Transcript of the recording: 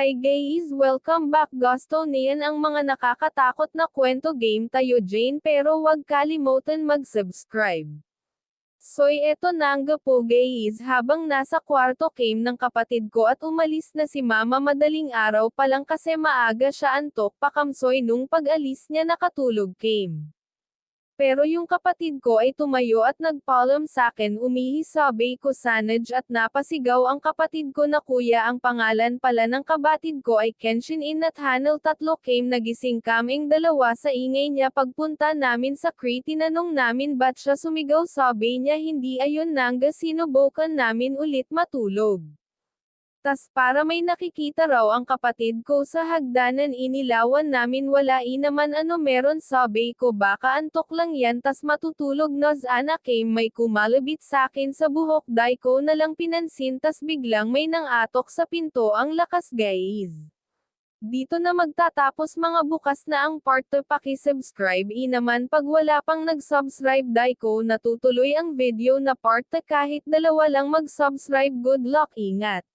Hi guys, welcome back. Gusto niyan ang mga nakakatakot na kwento game tayo Jane pero wag kalimutan mag-subscribe. Eto na nga po guys, habang nasa kwarto game ng kapatid ko at umalis na si mama madaling araw pa lang kasi maaga siya antok pakamsoy nung pag-alis niya nakatulog game. Pero yung kapatid ko ay tumayo at nagpaalam sakin umihi sabi ko sanaj at napasigaw ang kapatid ko na kuya ang pangalan pala ng kabatid ko ay Kenshin In at Hanel tatlo came nagising kaming dalawa sa ingay niya pagpunta namin sa Cree tinanong namin ba't siya sumigaw sabi niya hindi ayun nangga sinubukan namin ulit matulog. Tas para may nakikita raw ang kapatid ko sa hagdanan inilawan namin wala naman ano meron sabi ko baka antok lang yan tas matutulog nos anak may kumalabit sakin sa buhok dai ko na lang pinansin tas biglang may nangatok sa pinto ang lakas guys. Dito na magtatapos mga bukas na ang part 2 paki-subscribe naman pag wala pang nag-subscribe dai ko natutuloy ang video na part 2 kahit dalawa lang mag-subscribe good luck ingat.